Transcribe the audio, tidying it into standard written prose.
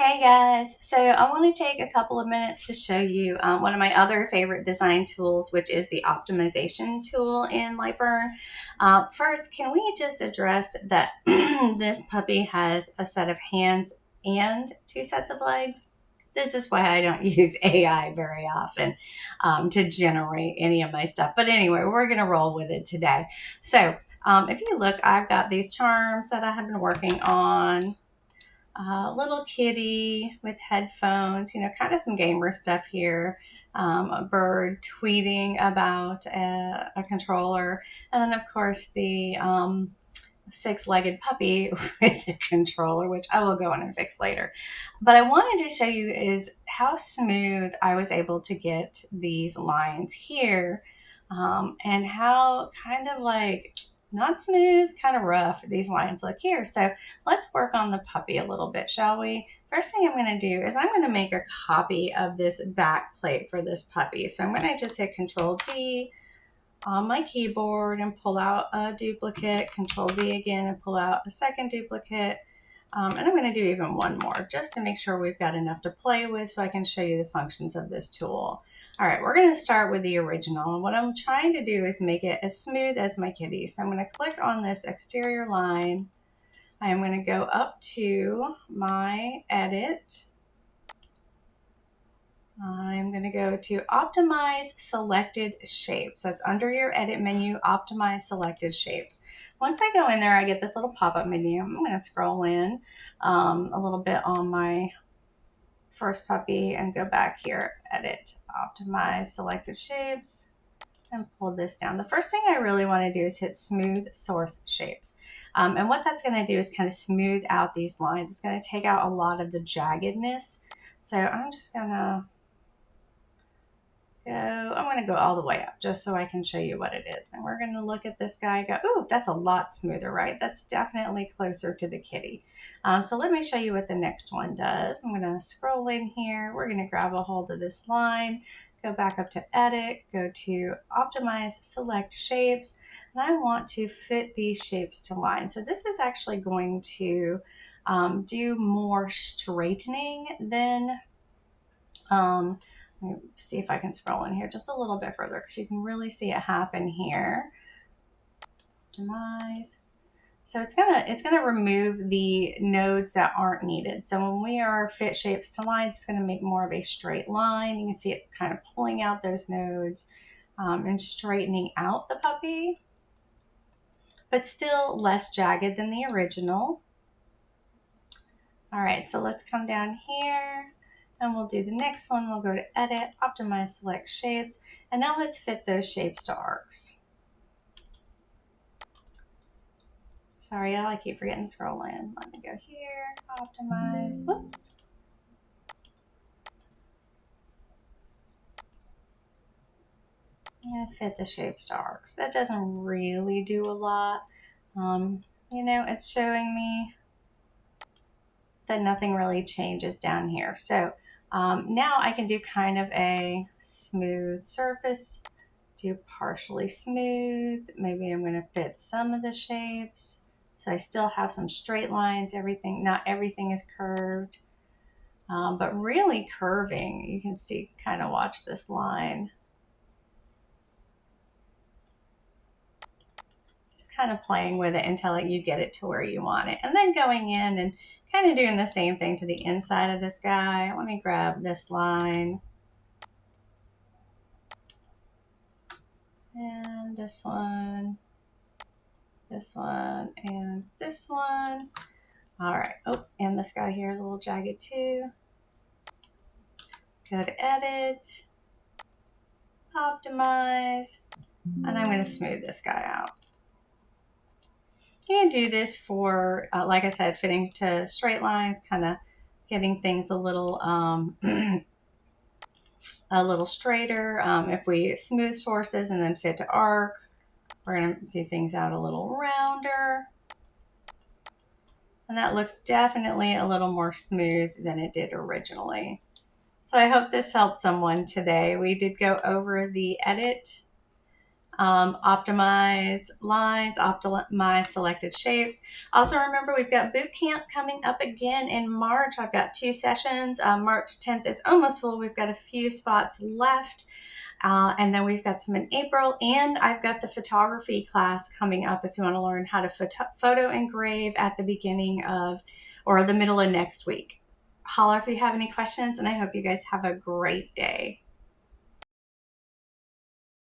Hey guys, so I want to take a couple of minutes to show you one of my other favorite design tools, which is the optimization tool in Lightburn. First, can we just address that this puppy has a set of hands and two sets of legs? This is why I don't use AI very often to generate any of my stuff. But anyway, we're going to roll with it today. So if you look, I've got these charms that I have been working on. Little kitty with headphones, kind of some gamer stuff here. A bird tweeting about a controller. And then, of course, the six-legged puppy with the controller, which I will go in and fix later. But I wanted to show you is how smooth I was able to get these lines here, and how kind of like not smooth, kind of rough these lines look here. So let's work on the puppy a little bit, shall we? First thing I'm going to do is I'm going to make a copy of this back plate for this puppy. So I'm going to just hit Control D on my keyboard and pull out a duplicate, Control D again and pull out a second duplicate. And I'm going to do even one more just to make sure we've got enough to play with so I can show you the functions of this tool. All right, we're going to start with the original. And what I'm trying to do is make it as smooth as my kitty. So I'm going to click on this exterior line. I'm going to go up to my edit. I'm going to go to optimize selected shapes. So it's under your edit menu, optimize selected shapes. Once I go in there, I get this little pop-up menu. I'm going to scroll in a little bit on my first puppy and go back here, edit, optimize selected shapes, and pull this down. The first thing I really want to do is hit smooth source shapes. And what that's going to do is kind of smooth out these lines. It's going to take out a lot of the jaggedness. So I'm just going to go all the way up just so I can show you what it is. And we're going to look at this guy and go, ooh, that's a lot smoother, right? That's definitely closer to the kitty. So let me show you what the next one does. I'm going to scroll in here. We're going to grab a hold of this line, go back up to edit, go to optimize, select shapes, and I want to fit these shapes to lines. So this is actually going to do more straightening than let me see if I can scroll in here just a little bit further because you can really see it happen here. Optimize. So it's gonna remove the nodes that aren't needed. So when we are fit shapes to lines, it's gonna make more of a straight line. You can see it kind of pulling out those nodes and straightening out the puppy, but still less jagged than the original. All right, so let's come down here. And we'll do the next one. We'll go to edit, optimize, select shapes. And now let's fit those shapes to arcs. Sorry, y'all, I keep forgetting to scroll in. Let me go here, optimize, whoops. And fit the shapes to arcs. That doesn't really do a lot. It's showing me that nothing really changes down here. So now I can do kind of a smooth surface, do partially smooth. Maybe I'm going to fit some of the shapes. So I still have some straight lines, not everything is curved, but really curving. You can see, kind of watch this line. Just kind of playing with it until you get it to where you want it. And then going in and kind of doing the same thing to the inside of this guy. Let me grab this line. And this one, and this one. All right, oh, and this guy here is a little jagged too. Go to edit, optimize, and I'm gonna smooth this guy out. You can do this for, like I said, fitting to straight lines, kind of getting things a little straighter. If we smooth sources and then fit to arc, we're going to do things out a little rounder. And that looks definitely a little more smooth than it did originally. So I hope this helped someone today. We did go over the edit optimize lines, optimize selected shapes. Also, remember we've got boot camp coming up again in March. I've got 2 sessions. March 10th is almost full. We've got a few spots left. And then we've got some in April, and I've got the photography class coming up if you want to learn how to photo engrave at the beginning of or the middle of next week. Holler if you have any questions, and I hope you guys have a great day.